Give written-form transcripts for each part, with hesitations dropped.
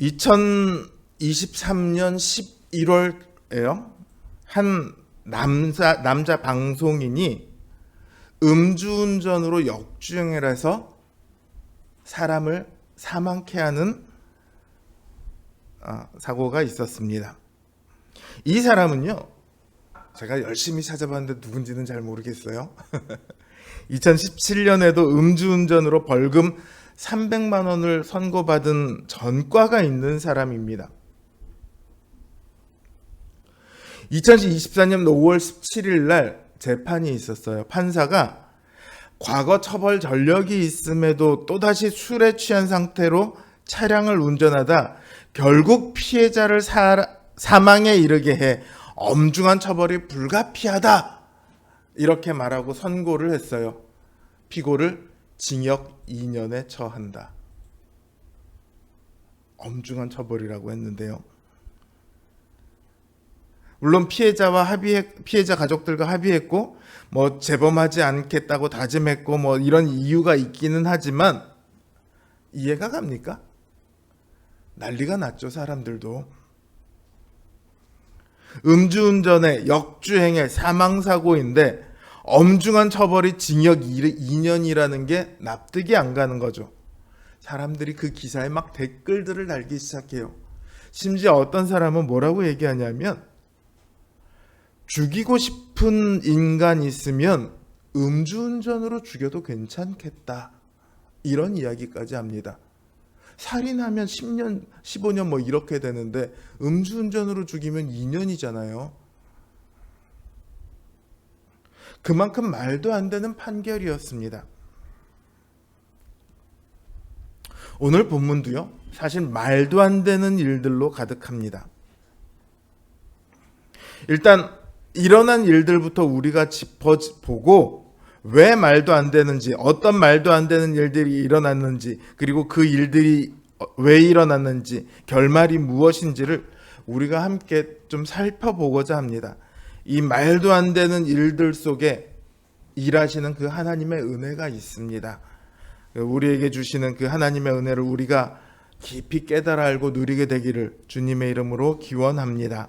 2023년 11월에요. 한 남자 방송인이 음주운전으로 역주행을 해서 사람을 사망케 하는 사고가 있었습니다. 이 사람은요, 제가 열심히 찾아봤는데 누군지는 잘 모르겠어요. 2017년에도 음주운전으로 벌금 300만 원을 선고받은 전과가 있는 사람입니다. 2024년 5월 17일 날 재판이 있었어요. 판사가 과거 처벌 전력이 있음에도 또다시 술에 취한 상태로 차량을 운전하다 결국 피해자를 사망에 이르게 해 엄중한 처벌이 불가피하다, 이렇게 말하고 선고를 했어요. 피고를 징역 2년에 처한다. 엄중한 처벌이라고 했는데요. 물론 피해자 가족들과 합의했고 재범하지 않겠다고 다짐했고 이런 이유가 있기는 하지만 이해가 갑니까? 난리가 났죠, 사람들도. 음주운전에 역주행에 사망사고인데 엄중한 처벌이 징역 2년이라는 게 납득이 안 가는 거죠. 사람들이 그 기사에 막 댓글들을 달기 시작해요. 심지어 어떤 사람은 뭐라고 얘기하냐면, 죽이고 싶은 인간 있으면 음주운전으로 죽여도 괜찮겠다, 이런 이야기까지 합니다. 살인하면 10년, 15년 이렇게 되는데 음주운전으로 죽이면 2년이잖아요. 그만큼 말도 안 되는 판결이었습니다. 오늘 본문도요, 사실 말도 안 되는 일들로 가득합니다. 일단 일어난 일들부터 우리가 짚어보고 왜 말도 안 되는지, 어떤 말도 안 되는 일들이 일어났는지, 그리고 그 일들이 왜 일어났는지, 결말이 무엇인지를 우리가 함께 좀 살펴보고자 합니다. 이 말도 안 되는 일들 속에 일하시는 그 하나님의 은혜가 있습니다. 우리에게 주시는 그 하나님의 은혜를 우리가 깊이 깨달아 알고 누리게 되기를 주님의 이름으로 기원합니다.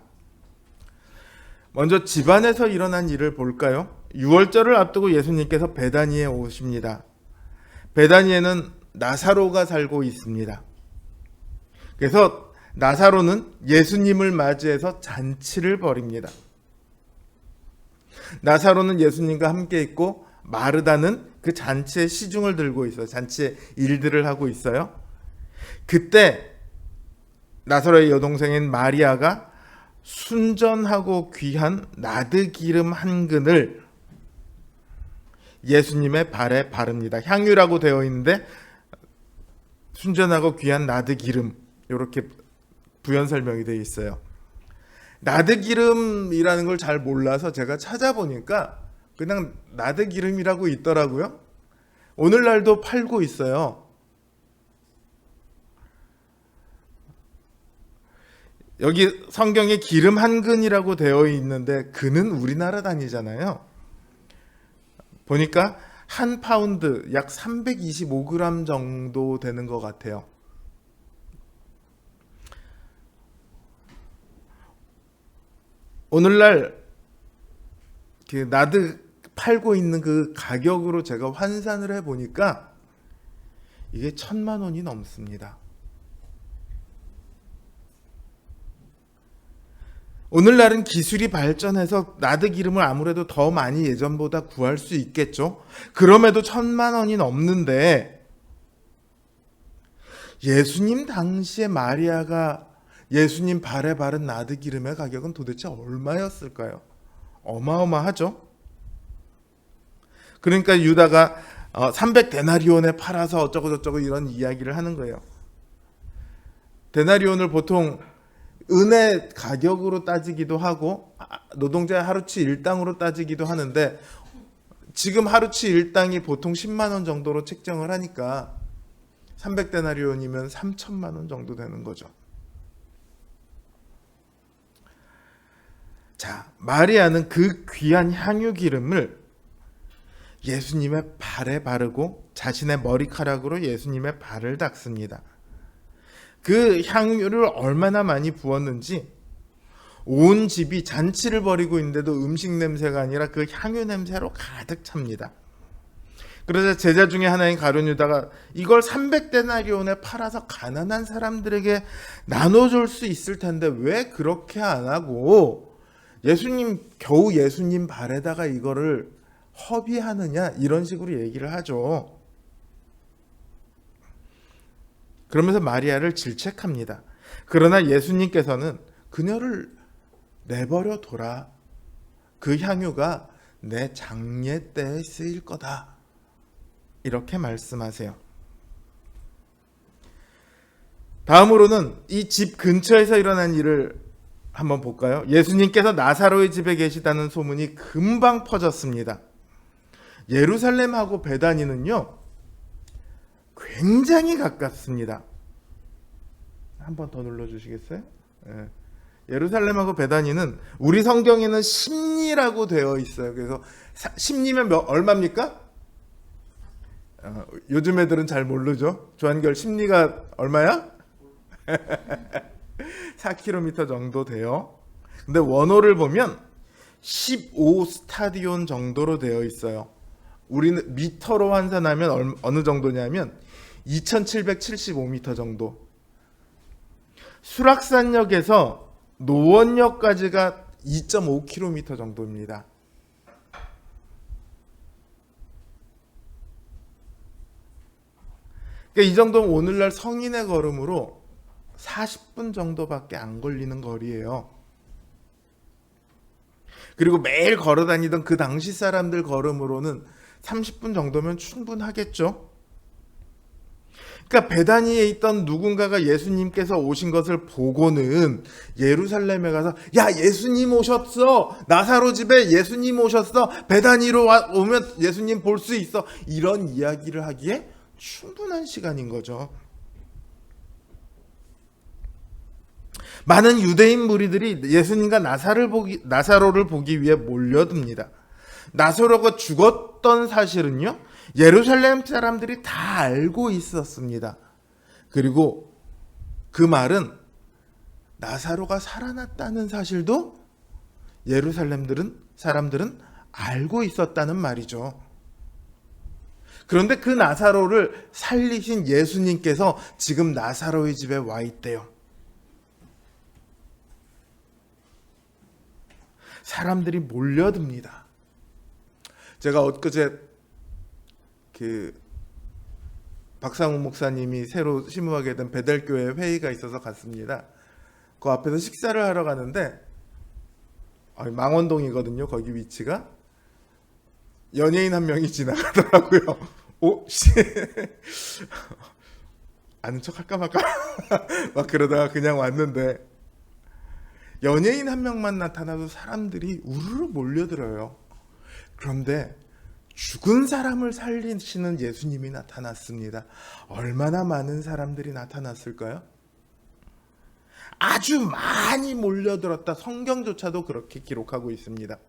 먼저 집안에서 일어난 일을 볼까요? 6월절을 앞두고 예수님께서 베다니에 오십니다. 베다니에는 나사로가 살고 있습니다. 그래서 나사로는 예수님을 맞이해서 잔치를 벌입니다. 나사로는 예수님과 함께 있고 마르다는 그 잔치의 시중을 들고 있어요. 잔치의 일들을 하고 있어요. 그때 나사로의 여동생인 마리아가 순전하고 귀한 나드기름 한 근을 예수님의 발에 바릅니다. 향유라고 되어 있는데 순전하고 귀한 나드기름, 이렇게 부연 설명이 되어 있어요. 나드기름이라는 걸 잘 몰라서 제가 찾아보니까 그냥 나드기름이라고 있더라고요. 오늘날도 팔고 있어요. 여기 성경에 기름 한 근이라고 되어 있는데 근은 우리나라 단위잖아요. 보니까 한 파운드 약 325g 정도 되는 것 같아요. 오늘날 그 나드 팔고 있는 그 가격으로 제가 환산을 해보니까 이게 1,000만 원이 넘습니다. 오늘날은 기술이 발전해서 나드 기름을 아무래도 더 많이 예전보다 구할 수 있겠죠. 그럼에도 1,000만 원이 넘는데 예수님 당시에 마리아가 예수님 발에 바른 나드 기름의 가격은 도대체 얼마였을까요? 어마어마하죠. 그러니까 유다가 300데나리온에 팔아서 어쩌고저쩌고 이런 이야기를 하는 거예요. 데나리온을 보통 은의 가격으로 따지기도 하고 노동자의 하루치 일당으로 따지기도 하는데 지금 하루치 일당이 보통 10만 원 정도로 책정을 하니까 300데나리온이면 3천만 원 정도 되는 거죠. 자, 마리아는 그 귀한 향유 기름을 예수님의 발에 바르고 자신의 머리카락으로 예수님의 발을 닦습니다. 그 향유를 얼마나 많이 부었는지 온 집이 잔치를 벌이고 있는데도 음식 냄새가 아니라 그 향유 냄새로 가득 찹니다. 그러자 제자 중에 하나인 가룟 유다가 이걸 300데나리온에 팔아서 가난한 사람들에게 나눠줄 수 있을 텐데 왜 그렇게 안 하고 겨우 예수님 발에다가 이거를 허비하느냐, 이런 식으로 얘기를 하죠. 그러면서 마리아를 질책합니다. 그러나 예수님께서는 그녀를 내버려 둬라. 그 향유가 내 장례 때에 쓰일 거다. 이렇게 말씀하세요. 다음으로는 이 집 근처에서 일어난 일을 한번 볼까요? 예수님께서 나사로의 집에 계시다는 소문이 금방 퍼졌습니다. 예루살렘하고 베다니는요, 굉장히 가깝습니다. 한 번 더 눌러주시겠어요? 네. 예루살렘하고 베다니는 우리 성경에는 십리라고 되어 있어요. 그래서 십리면 얼마입니까? 요즘 애들은 잘 모르죠. 조한결 십리가 얼마야? 4km 정도 돼요. 근데 원어를 보면 15스타디온 정도로 되어 있어요. 우리는 미터로 환산하면 어느 정도냐면 2775m 정도. 수락산역에서 노원역까지가 2.5km 정도입니다. 그러니까 이 정도면 오늘날 성인의 걸음으로 40분 정도밖에 안 걸리는 거리예요. 그리고 매일 걸어 다니던 그 당시 사람들 걸음으로는 30분 정도면 충분하겠죠. 그러니까 베다니에 있던 누군가가 예수님께서 오신 것을 보고는 예루살렘에 가서 야, 예수님 오셨어. 나사로 집에 예수님 오셨어. 베다니로 오면 예수님 볼 수 있어. 이런 이야기를 하기에 충분한 시간인 거죠. 많은 유대인 무리들이 예수님과 나사로를 보기 위해 몰려듭니다. 나사로가 죽었던 사실은요, 예루살렘 사람들이 다 알고 있었습니다. 그리고 그 말은 나사로가 살아났다는 사실도 예루살렘 사람들은 알고 있었다는 말이죠. 그런데 그 나사로를 살리신 예수님께서 지금 나사로의 집에 와 있대요. 사람들이 몰려듭니다. 제가 엊그제 박상우 목사님이 새로 심우하게 된 베델교회 회의가 있어서 갔습니다. 그 앞에서 식사를 하러 가는데 망원동이거든요. 거기 위치가. 연예인 한 명이 지나가더라고요. 아는 척 할까 말까 막 그러다가 그냥 왔는데, 연예인 한 명만 나타나도 사람들이 우르르 몰려들어요. 그런데 죽은 사람을 살리시는 예수님이 나타났습니다. 얼마나 많은 사람들이 나타났을까요? 아주 많이 몰려들었다. 성경조차도 그렇게 기록하고 있습니다.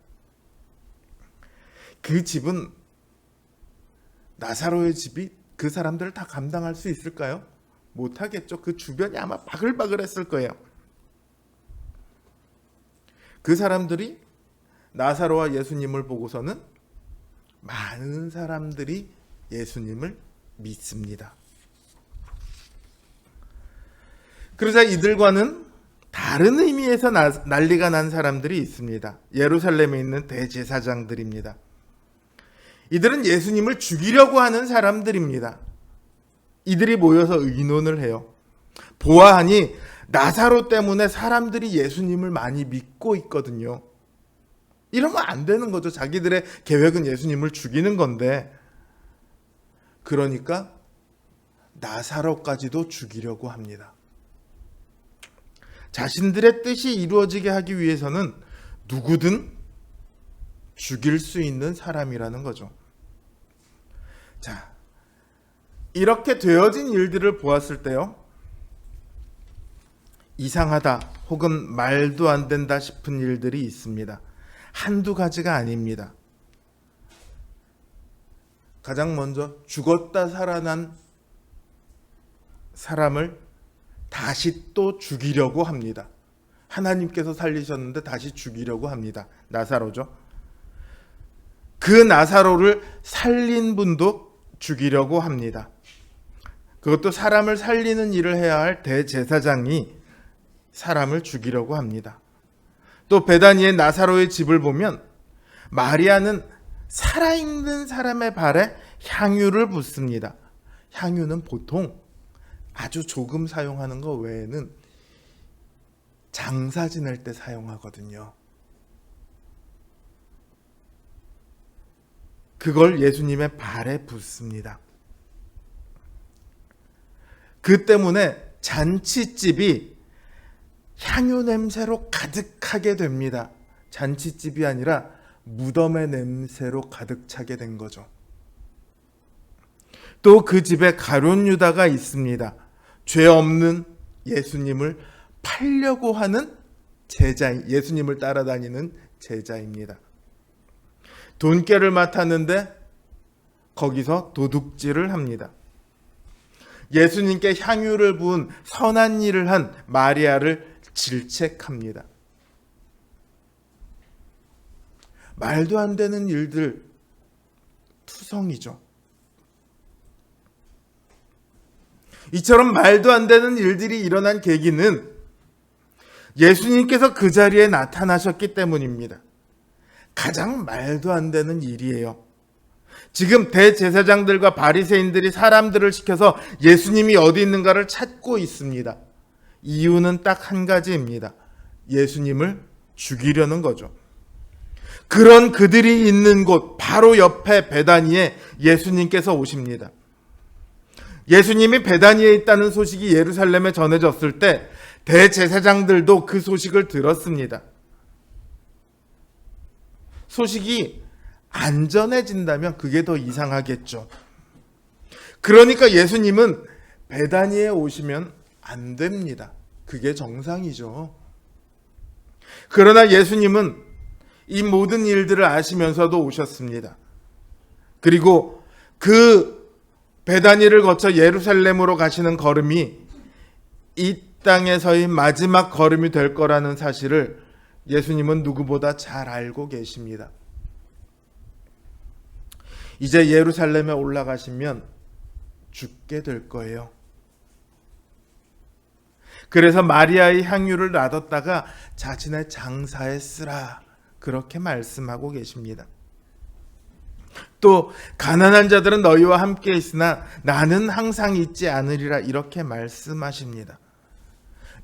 그 집은, 나사로의 집이 그 사람들을 다 감당할 수 있을까요? 못하겠죠. 그 주변이 아마 바글바글했을 거예요. 그 사람들이 나사로와 예수님을 보고서는 많은 사람들이 예수님을 믿습니다. 그러자 이들과는 다른 의미에서 난리가 난 사람들이 있습니다. 예루살렘에 있는 대제사장들입니다. 이들은 예수님을 죽이려고 하는 사람들입니다. 이들이 모여서 의논을 해요. 보아하니 나사로 때문에 사람들이 예수님을 많이 믿고 있거든요. 이러면 안 되는 거죠. 자기들의 계획은 예수님을 죽이는 건데. 그러니까 나사로까지도 죽이려고 합니다. 자신들의 뜻이 이루어지게 하기 위해서는 누구든 죽일 수 있는 사람이라는 거죠. 자, 이렇게 되어진 일들을 보았을 때요, 이상하다 혹은 말도 안 된다 싶은 일들이 있습니다. 한두 가지가 아닙니다. 가장 먼저 죽었다 살아난 사람을 다시 또 죽이려고 합니다. 하나님께서 살리셨는데 다시 죽이려고 합니다. 나사로죠. 그 나사로를 살린 분도 죽이려고 합니다. 그것도 사람을 살리는 일을 해야 할 대제사장이 사람을 죽이려고 합니다. 또 베다니의 나사로의 집을 보면 마리아는 살아있는 사람의 발에 향유를 붓습니다. 향유는 보통 아주 조금 사용하는 것 외에는 장사 지낼 때 사용하거든요. 그걸 예수님의 발에 붓습니다. 그 때문에 잔치집이 향유 냄새로 가득하게 됩니다. 잔치집이 아니라 무덤의 냄새로 가득 차게 된 거죠. 또 그 집에 가룟 유다가 있습니다. 죄 없는 예수님을 팔려고 하는 제자, 예수님을 따라다니는 제자입니다. 돈깨를 맡았는데 거기서 도둑질을 합니다. 예수님께 향유를 부은 선한 일을 한 마리아를 질책합니다. 말도 안 되는 일들 투성이죠. 이처럼 말도 안 되는 일들이 일어난 계기는 예수님께서 그 자리에 나타나셨기 때문입니다. 가장 말도 안 되는 일이에요. 지금 대제사장들과 바리새인들이 사람들을 시켜서 예수님이 어디 있는가를 찾고 있습니다. 이유는 딱 한 가지입니다. 예수님을 죽이려는 거죠. 그런 그들이 있는 곳 바로 옆에 베다니에 예수님께서 오십니다. 예수님이 베다니에 있다는 소식이 예루살렘에 전해졌을 때 대제사장들도 그 소식을 들었습니다. 소식이 안 전해진다면 그게 더 이상하겠죠. 그러니까 예수님은 베다니에 오시면 안 됩니다. 그게 정상이죠. 그러나 예수님은 이 모든 일들을 아시면서도 오셨습니다. 그리고 그 베다니를 거쳐 예루살렘으로 가시는 걸음이 이 땅에서의 마지막 걸음이 될 거라는 사실을 예수님은 누구보다 잘 알고 계십니다. 이제 예루살렘에 올라가시면 죽게 될 거예요. 그래서 마리아의 향유를 놔뒀다가 자신의 장사에 쓰라, 그렇게 말씀하고 계십니다. 또 가난한 자들은 너희와 함께 있으나 나는 항상 있지 않으리라, 이렇게 말씀하십니다.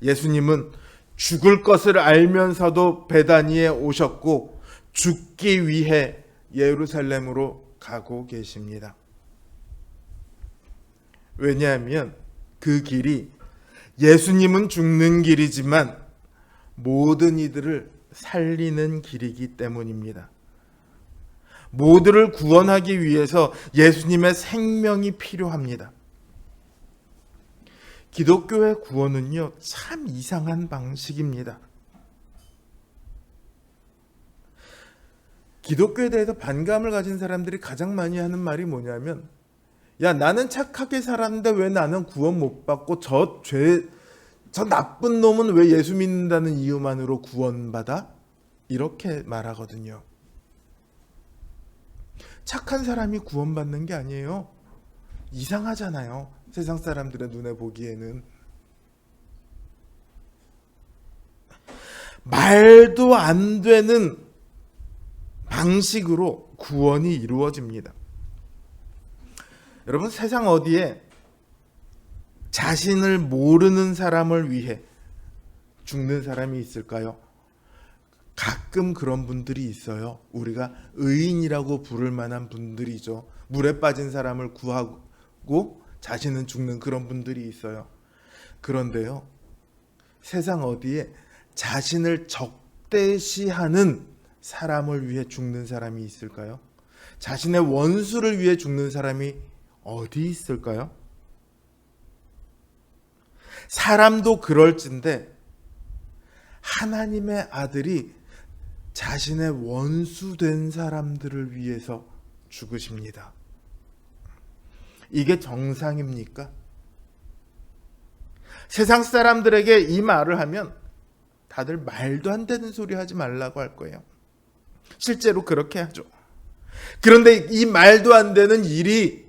예수님은 죽을 것을 알면서도 베다니에 오셨고 죽기 위해 예루살렘으로 가고 계십니다. 왜냐하면 그 길이 예수님은 죽는 길이지만 모든 이들을 살리는 길이기 때문입니다. 모두를 구원하기 위해서 예수님의 생명이 필요합니다. 기독교의 구원은요, 참 이상한 방식입니다. 기독교에 대해서 반감을 가진 사람들이 가장 많이 하는 말이 뭐냐면, 야, 나는 착하게 살았는데 왜 나는 구원 못 받고 저 나쁜 놈은 왜 예수 믿는다는 이유만으로 구원받아? 이렇게 말하거든요. 착한 사람이 구원받는 게 아니에요. 이상하잖아요. 세상 사람들의 눈에 보기에는. 말도 안 되는 방식으로 구원이 이루어집니다. 여러분, 세상 어디에 자신을 모르는 사람을 위해 죽는 사람이 있을까요? 가끔 그런 분들이 있어요. 우리가 의인이라고 부를 만한 분들이죠. 물에 빠진 사람을 구하고 자신은 죽는 그런 분들이 있어요. 그런데요, 세상 어디에 자신을 적대시하는 사람을 위해 죽는 사람이 있을까요? 자신의 원수를 위해 죽는 사람이 어디 있을까요? 사람도 그럴진데 하나님의 아들이 자신의 원수된 사람들을 위해서 죽으십니다. 이게 정상입니까? 세상 사람들에게 이 말을 하면 다들 말도 안 되는 소리 하지 말라고 할 거예요. 실제로 그렇게 하죠. 그런데 이 말도 안 되는 일이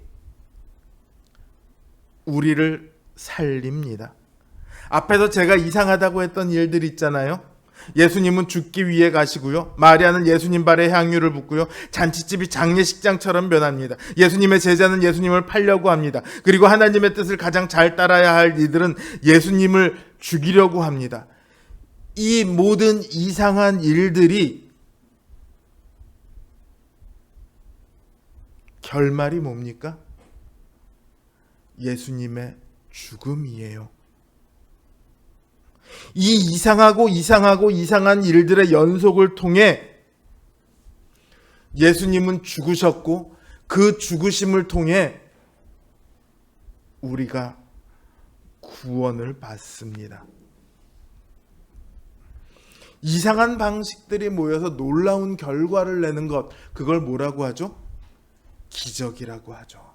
우리를 살립니다. 앞에서 제가 이상하다고 했던 일들 있잖아요. 예수님은 죽기 위해 가시고요. 마리아는 예수님 발에 향유를 붓고요. 잔치집이 장례식장처럼 변합니다. 예수님의 제자는 예수님을 팔려고 합니다. 그리고 하나님의 뜻을 가장 잘 따라야 할 이들은 예수님을 죽이려고 합니다. 이 모든 이상한 일들이 결말이 뭡니까? 예수님의 죽음이에요. 이 이상한 일들의 연속을 통해 예수님은 죽으셨고 그 죽으심을 통해 우리가 구원을 받습니다. 이상한 방식들이 모여서 놀라운 결과를 내는 것, 그걸 뭐라고 하죠? 기적이라고 하죠.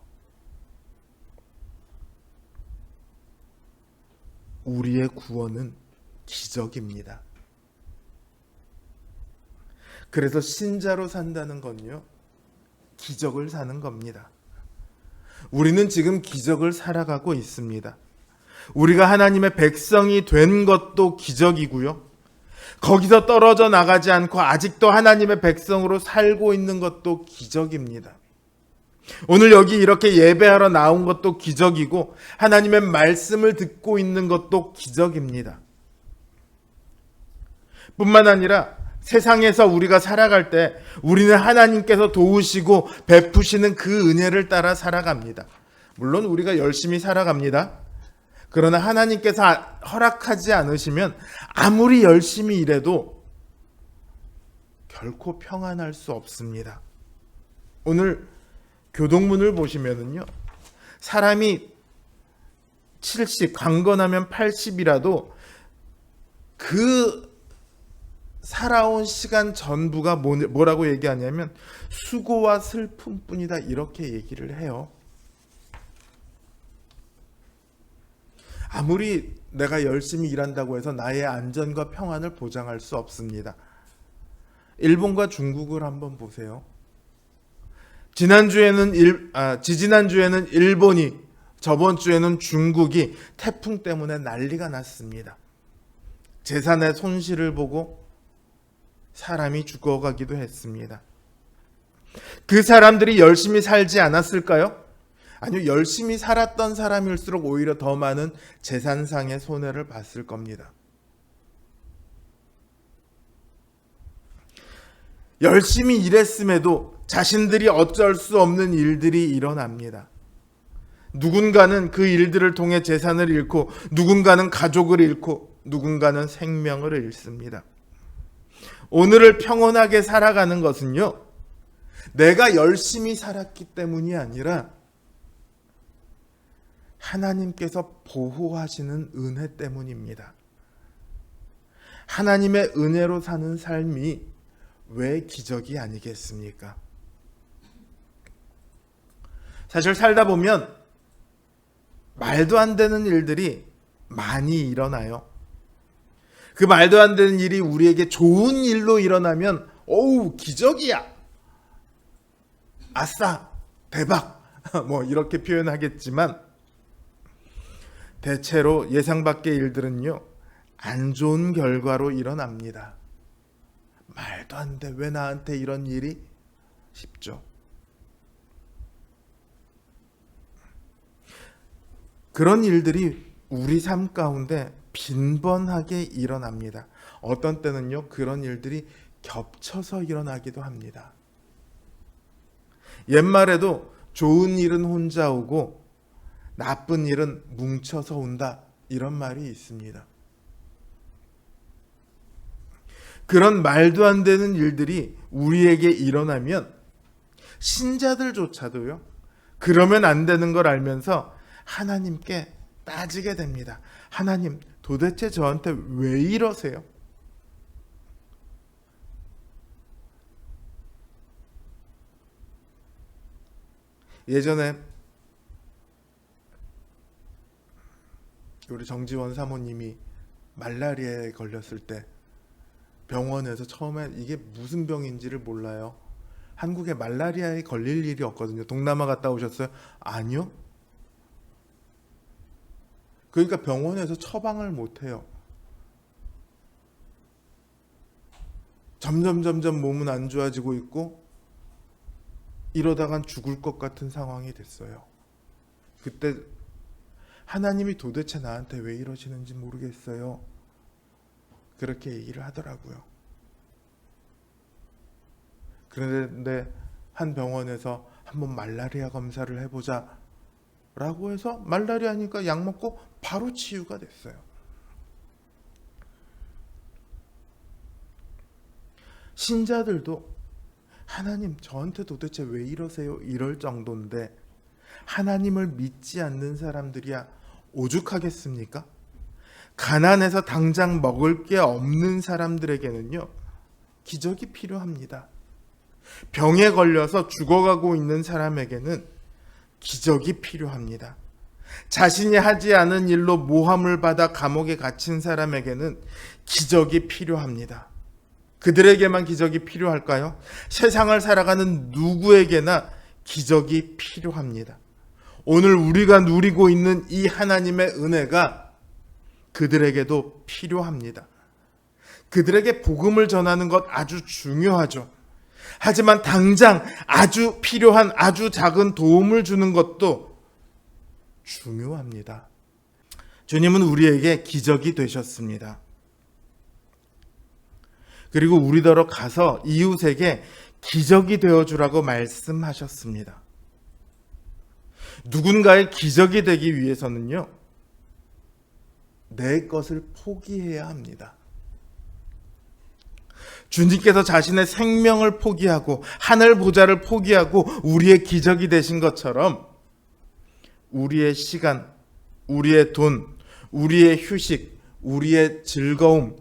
우리의 구원은 기적입니다. 그래서 신자로 산다는 건요, 기적을 사는 겁니다. 우리는 지금 기적을 살아가고 있습니다. 우리가 하나님의 백성이 된 것도 기적이고요. 거기서 떨어져 나가지 않고 아직도 하나님의 백성으로 살고 있는 것도 기적입니다. 오늘 여기 이렇게 예배하러 나온 것도 기적이고 하나님의 말씀을 듣고 있는 것도 기적입니다. 뿐만 아니라 세상에서 우리가 살아갈 때 우리는 하나님께서 도우시고 베푸시는 그 은혜를 따라 살아갑니다. 물론 우리가 열심히 살아갑니다. 그러나 하나님께서 허락하지 않으시면 아무리 열심히 일해도 결코 평안할 수 없습니다. 오늘 교동문을 보시면은요, 사람이 70, 강건하면 80이라도 그 살아온 시간 전부가 뭐라고 얘기하냐면 수고와 슬픔뿐이다, 이렇게 얘기를 해요. 아무리 내가 열심히 일한다고 해서 나의 안전과 평안을 보장할 수 없습니다. 일본과 중국을 한번 보세요. 지지난주에는 일본이, 저번 주에는 중국이 태풍 때문에 난리가 났습니다. 재산의 손실을 보고 사람이 죽어가기도 했습니다. 그 사람들이 열심히 살지 않았을까요? 아니요, 열심히 살았던 사람일수록 오히려 더 많은 재산상의 손해를 봤을 겁니다. 열심히 일했음에도 자신들이 어쩔 수 없는 일들이 일어납니다. 누군가는 그 일들을 통해 재산을 잃고, 누군가는 가족을 잃고, 누군가는 생명을 잃습니다. 오늘을 평온하게 살아가는 것은요, 내가 열심히 살았기 때문이 아니라 하나님께서 보호하시는 은혜 때문입니다. 하나님의 은혜로 사는 삶이 왜 기적이 아니겠습니까? 사실 살다 보면 말도 안 되는 일들이 많이 일어나요. 그 말도 안 되는 일이 우리에게 좋은 일로 일어나면 어우, 기적이야, 아싸, 대박, 뭐 이렇게 표현하겠지만 대체로 예상 밖의 일들은요, 안 좋은 결과로 일어납니다. 말도 안 돼, 왜 나한테 이런 일이 싶죠. 그런 일들이 우리 삶 가운데 빈번하게 일어납니다. 어떤 때는요, 그런 일들이 겹쳐서 일어나기도 합니다. 옛말에도 좋은 일은 혼자 오고 나쁜 일은 뭉쳐서 온다, 이런 말이 있습니다. 그런 말도 안 되는 일들이 우리에게 일어나면 신자들조차도요, 그러면 안 되는 걸 알면서 하나님께 따지게 됩니다. 하나님, 도대체 저한테 왜 이러세요? 예전에 우리 정지원 사모님이 말라리아에 걸렸을 때 병원에서 처음에 이게 무슨 병인지를 몰라요. 한국에 말라리아에 걸릴 일이 없거든요. 동남아 갔다 오셨어요? 아니요. 그러니까 병원에서 처방을 못 해요. 점점 몸은 안 좋아지고 있고 이러다간 죽을 것 같은 상황이 됐어요. 그때 하나님이 도대체 나한테 왜 이러시는지 모르겠어요. 그렇게 얘기를 하더라고요. 그런데 한 병원에서 한번 말라리아 검사를 해보자 라고 해서 말라리아니까 약 먹고 바로 치유가 됐어요. 신자들도 하나님 저한테 도대체 왜 이러세요? 이럴 정도인데 하나님을 믿지 않는 사람들이야 오죽하겠습니까? 가난해서 당장 먹을 게 없는 사람들에게는요 기적이 필요합니다. 병에 걸려서 죽어가고 있는 사람에게는 기적이 필요합니다. 자신이 하지 않은 일로 모함을 받아 감옥에 갇힌 사람에게는 기적이 필요합니다. 그들에게만 기적이 필요할까요? 세상을 살아가는 누구에게나 기적이 필요합니다. 오늘 우리가 누리고 있는 이 하나님의 은혜가 그들에게도 필요합니다. 그들에게 복음을 전하는 것 아주 중요하죠. 하지만 당장 아주 필요한 아주 작은 도움을 주는 것도 중요합니다. 주님은 우리에게 기적이 되셨습니다. 그리고 우리더러 가서 이웃에게 기적이 되어주라고 말씀하셨습니다. 누군가의 기적이 되기 위해서는요, 내 것을 포기해야 합니다. 주님께서 자신의 생명을 포기하고 하늘 보좌를 포기하고 우리의 기적이 되신 것처럼 우리의 시간, 우리의 돈, 우리의 휴식, 우리의 즐거움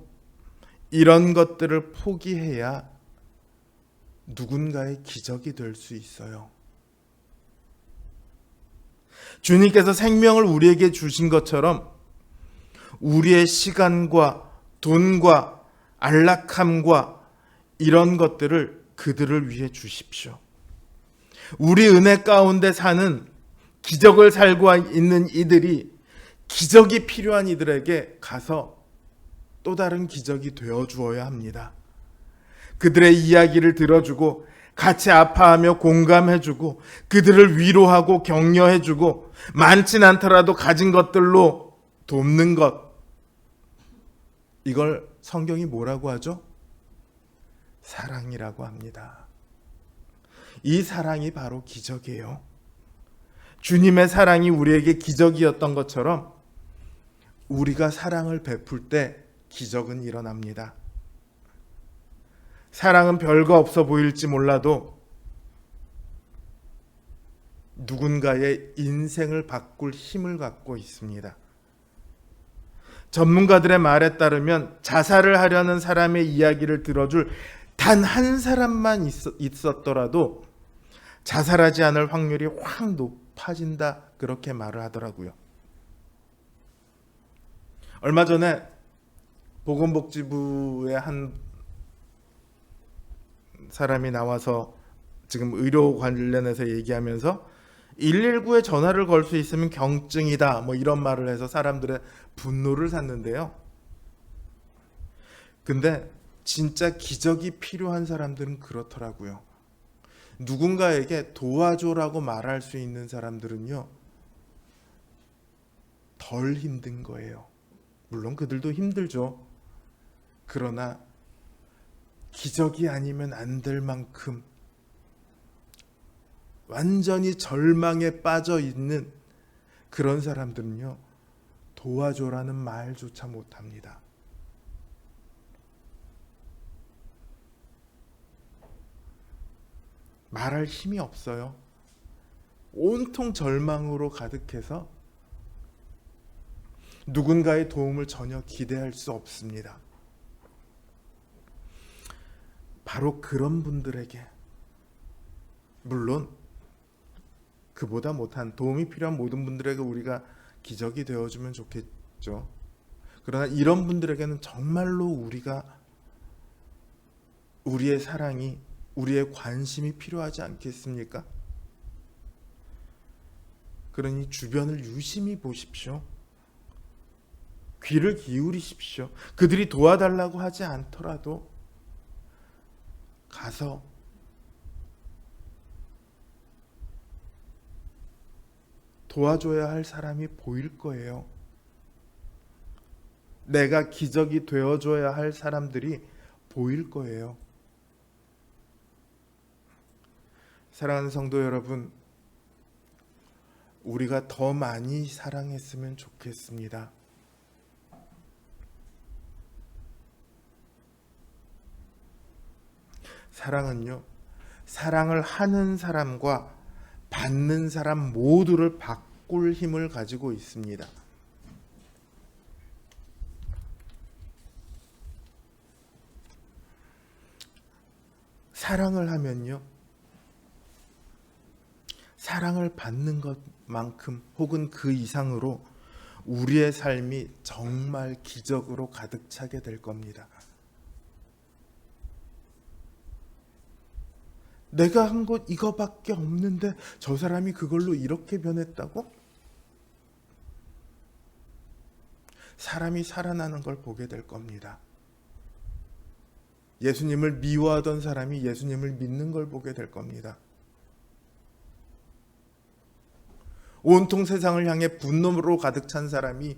이런 것들을 포기해야 누군가의 기적이 될 수 있어요. 주님께서 생명을 우리에게 주신 것처럼 우리의 시간과 돈과 안락함과 이런 것들을 그들을 위해 주십시오. 우리 은혜 가운데 사는 기적을 살고 있는 이들이 기적이 필요한 이들에게 가서 또 다른 기적이 되어 주어야 합니다. 그들의 이야기를 들어주고 같이 아파하며 공감해주고 그들을 위로하고 격려해주고 많진 않더라도 가진 것들로 돕는 것, 이걸 성경이 뭐라고 하죠? 사랑이라고 합니다. 이 사랑이 바로 기적이에요. 주님의 사랑이 우리에게 기적이었던 것처럼 우리가 사랑을 베풀 때 기적은 일어납니다. 사랑은 별거 없어 보일지 몰라도 누군가의 인생을 바꿀 힘을 갖고 있습니다. 전문가들의 말에 따르면 자살을 하려는 사람의 이야기를 들어줄 단 한 사람만 있었더라도 자살하지 않을 확률이 확 높아진다, 그렇게 말을 하더라고요. 얼마 전에 보건복지부의 한 사람이 나와서 지금 의료 관련해서 얘기하면서 119에 전화를 걸 수 있으면 경증이다, 뭐 이런 말을 해서 사람들의 분노를 샀는데요. 근데 진짜 기적이 필요한 사람들은 그렇더라고요. 누군가에게 도와줘라고 말할 수 있는 사람들은요, 덜 힘든 거예요. 물론 그들도 힘들죠. 그러나 기적이 아니면 안 될 만큼 완전히 절망에 빠져 있는 그런 사람들은요, 도와줘라는 말조차 못합니다. 말할 힘이 없어요. 온통 절망으로 가득해서 누군가의 도움을 전혀 기대할 수 없습니다. 바로 그런 분들에게, 물론 그보다 못한 도움이 필요한 모든 분들에게 우리가 기적이 되어주면 있죠. 그러나 이런 분들에게는 정말로 우리의 사랑이, 우리의 관심이 필요하지 않겠습니까? 그러니 주변을 유심히 보십시오. 귀를 기울이십시오. 그들이 도와달라고 하지 않더라도 가서 도와줘야 할 사람이 보일 거예요. 내가 기적이 되어줘야 할 사람들이 보일 거예요. 사랑하는 성도 여러분, 우리가 더 많이 사랑했으면 좋겠습니다. 사랑은요, 사랑을 하는 사람과 받는 사람 모두를 바꿀 힘을 가지고 있습니다. 사랑을 하면요, 사랑을 받는 것만큼 혹은 그 이상으로 우리의 삶이 정말 기적으로 가득 차게 될 겁니다. 내가 한 것 이거밖에 없는데 저 사람이 그걸로 이렇게 변했다고? 사람이 살아나는 걸 보게 될 겁니다. 예수님을 미워하던 사람이 예수님을 믿는 걸 보게 될 겁니다. 온통 세상을 향해 분노로 가득 찬 사람이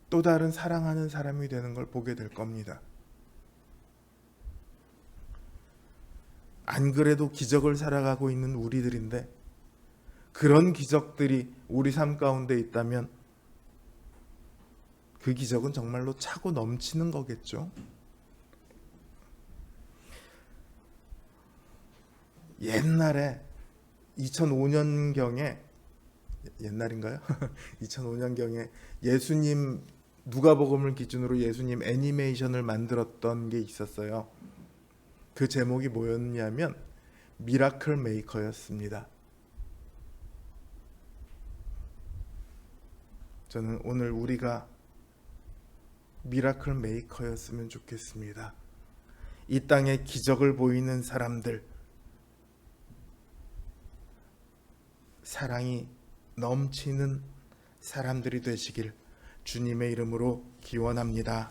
또 다른 사랑하는 사람이 되는 걸 보게 될 겁니다. 안 그래도 기적을 살아가고 있는 우리들인데 그런 기적들이 우리 삶 가운데 있다면 그 기적은 정말로 차고 넘치는 거겠죠. 옛날에 2005년경에 옛날인가요? 2005년경에 예수님 누가복음을 기준으로 예수님 애니메이션을 만들었던 게 있었어요. 그 제목이 뭐였냐면 미라클 메이커였습니다. 저는 오늘 우리가 미라클 메이커였으면 좋겠습니다. 이 땅에 기적을 보이는 사람들, 사랑이 넘치는 사람들이 되시길 주님의 이름으로 기원합니다.